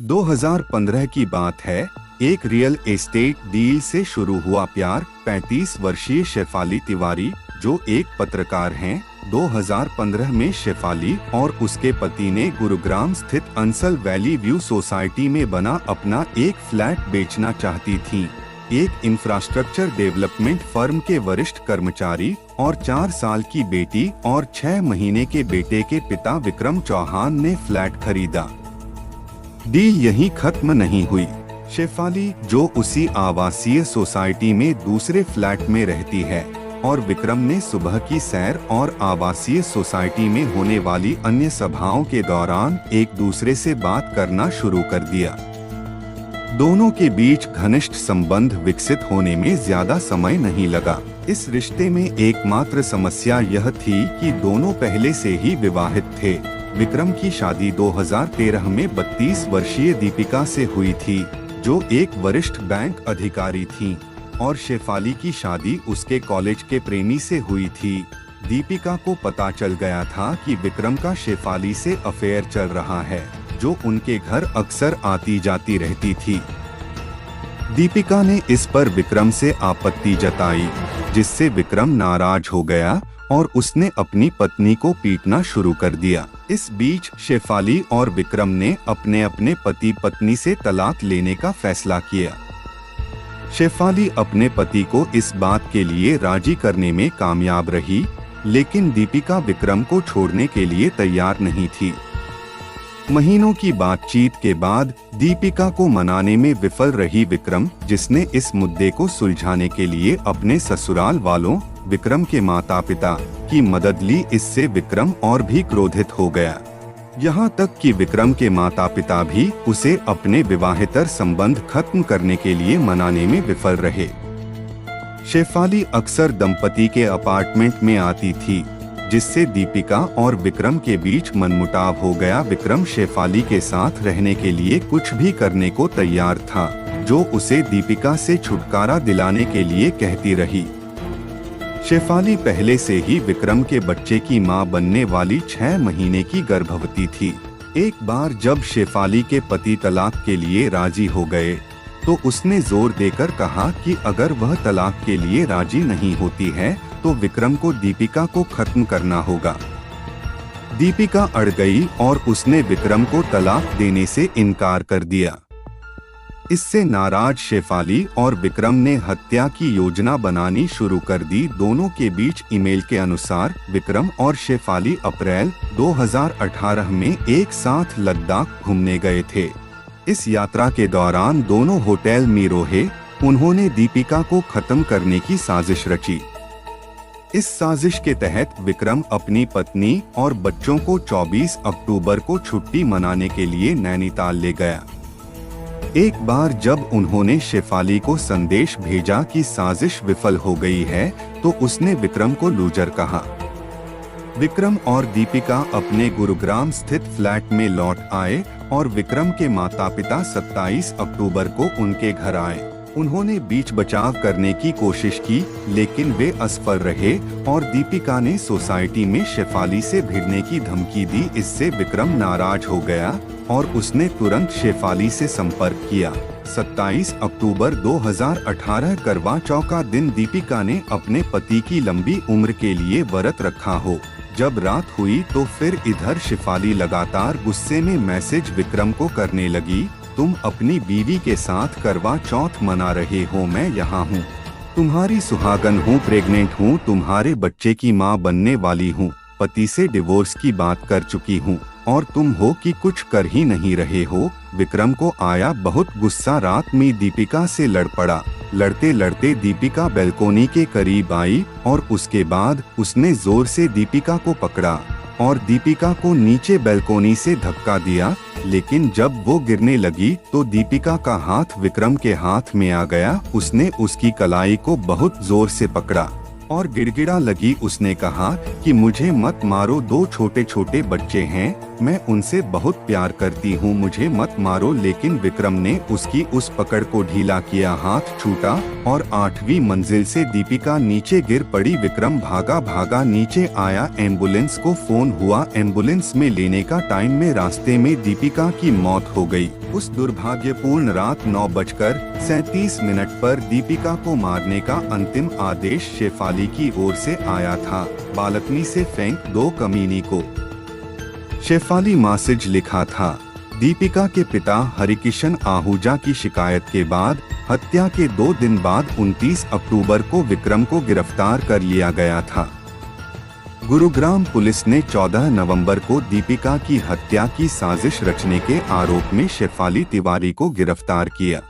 2015 की बात है। एक रियल एस्टेट डील से शुरू हुआ प्यार। 35 वर्षीय शेफाली तिवारी, जो एक पत्रकार हैं, 2015 में शेफाली और उसके पति ने गुरुग्राम स्थित अंसल वैली व्यू सोसाइटी में बना अपना एक फ्लैट बेचना चाहती थीं। एक इंफ्रास्ट्रक्चर डेवलपमेंट फर्म के वरिष्ठ कर्मचारी और 4 साल की बेटी और 6 महीने के बेटे के पिता विक्रम चौहान ने फ्लैट खरीदा। डील यहीं खत्म नहीं हुई। शेफाली, जो उसी आवासीय सोसाइटी में दूसरे फ्लैट में रहती है, और विक्रम ने सुबह की सैर और आवासीय सोसाइटी में होने वाली अन्य सभाओं के दौरान एक दूसरे से बात करना शुरू कर दिया। दोनों के बीच घनिष्ठ संबंध विकसित होने में ज्यादा समय नहीं लगा। इस रिश्ते में एकमात्र समस्या यह थी कि दोनों पहले से ही विवाहित थे। विक्रम की शादी 2013 में 32 वर्षीय दीपिका से हुई थी, जो एक वरिष्ठ बैंक अधिकारी थीं, और शेफाली की शादी उसके कॉलेज के प्रेमी से हुई थी। दीपिका को पता चल गया था कि विक्रम का शेफाली से अफेयर चल रहा है, जो उनके घर अक्सर आती जाती रहती थी। दीपिका ने इस पर विक्रम से आपत्ति जताई, जिससे विक्रम नाराज हो गया और उसने अपनी पत्नी को पीटना शुरू कर दिया। इस बीच शेफाली और विक्रम ने अपने अपने पति पत्नी से तलाक लेने का फैसला किया। शेफाली अपने पति को इस बात के लिए राजी करने में कामयाब रही, लेकिन दीपिका विक्रम को छोड़ने के लिए तैयार नहीं थी। महीनों की बातचीत के बाद दीपिका को मनाने में विफल रही विक्रम, जिसने इस मुद्दे को सुलझाने के लिए अपने ससुराल वालों, विक्रम के माता पिता की मदद ली। इससे विक्रम और भी क्रोधित हो गया, यहाँ तक कि विक्रम के माता पिता भी उसे अपने विवाहेतर संबंध खत्म करने के लिए मनाने में विफल रहे। शेफाली अक्सर दंपति के अपार्टमेंट में आती थी, जिससे दीपिका और विक्रम के बीच मनमुटाव हो गया। विक्रम शेफाली के साथ रहने के लिए कुछ भी करने को तैयार था, जो उसे दीपिका से छुटकारा दिलाने के लिए कहती रही। शेफाली पहले से ही विक्रम के बच्चे की मां बनने वाली 6 महीने की गर्भवती थी। एक बार जब शेफाली के पति तलाक के लिए राजी हो गए, तो उसने जोर देकर कहा कि अगर वह तलाक के लिए राजी नहीं होती है, तो विक्रम को दीपिका को खत्म करना होगा। दीपिका अड़ गई और उसने विक्रम को तलाक देने से इनकार कर दिया। इससे नाराज शेफाली और विक्रम ने हत्या की योजना बनानी शुरू कर दी। दोनों के बीच ईमेल के अनुसार विक्रम और शेफाली अप्रैल 2018 में एक साथ लद्दाख घूमने गए थे। इस यात्रा के दौरान दोनों होटल में रहे। उन्होंने दीपिका को खत्म करने की साजिश रची। इस साजिश के तहत विक्रम अपनी पत्नी और बच्चों को 24 अक्टूबर को छुट्टी मनाने के लिए नैनीताल ले गया। एक बार जब उन्होंने शेफाली को संदेश भेजा कि साजिश विफल हो गई है, तो उसने विक्रम को लूजर कहा। विक्रम और दीपिका अपने गुरुग्राम स्थित फ्लैट में लौट आए और विक्रम के माता-पिता 27 अक्टूबर को उनके घर आए। उन्होंने बीच बचाव करने की कोशिश की, लेकिन वे असफल रहे और दीपिका ने सोसाइटी में शेफाली से भिड़ने की धमकी दी। इससे विक्रम नाराज हो गया और उसने तुरंत शेफाली से संपर्क किया। 27 अक्टूबर 2018 करवा चौथ का दिन दीपिका ने अपने पति की लंबी उम्र के लिए व्रत रखा हो। जब रात हुई तो फिर इधर शेफाली लगातार गुस्से में मैसेज विक्रम को करने लगी। तुम अपनी बीवी के साथ करवा चौथ मना रहे हो, मैं यहाँ हूँ, तुम्हारी सुहागन हूँ, प्रेग्नेंट हूँ, तुम्हारे बच्चे की माँ बनने वाली हूँ, पति से डिवोर्स की बात कर चुकी हूँ, और तुम हो कि कुछ कर ही नहीं रहे हो। विक्रम को आया बहुत गुस्सा। रात में दीपिका से लड़ पड़ा। लड़ते लड़ते दीपिका बैल्कोनी के करीब आई और उसके बाद उसने जोर से दीपिका को पकड़ा और दीपिका को नीचे बैल्कोनी से धक्का दिया। लेकिन जब वो गिरने लगी तो दीपिका का हाथ विक्रम के हाथ में आ गया। उसने उसकी कलाई को बहुत जोर से पकड़ा और गिड़गिड़ा लगी। उसने कहा कि मुझे मत मारो, 2 छोटे छोटे बच्चे हैं, मैं उनसे बहुत प्यार करती हूँ, मुझे मत मारो। लेकिन विक्रम ने उसकी उस पकड़ को ढीला किया, हाथ छूटा और 8वीं मंजिल से दीपिका नीचे गिर पड़ी। विक्रम भागा भागा नीचे आया, एम्बुलेंस को फोन हुआ। एम्बुलेंस में लेने का टाइम में रास्ते में दीपिका की मौत हो गई। उस दुर्भाग्यपूर्ण रात 9:37 पर दीपिका को मारने का अंतिम आदेश शेफाली की ओर से आया था। बालकनी से फेंक दो कमीनी को, शेफाली मैसेज लिखा था। दीपिका के पिता हरिकिशन आहूजा की शिकायत के बाद हत्या के 2 दिन बाद 29 अक्टूबर को विक्रम को गिरफ्तार कर लिया गया था। गुरुग्राम पुलिस ने 14 नवंबर को दीपिका की हत्या की साजिश रचने के आरोप में शेफाली तिवारी को गिरफ्तार किया।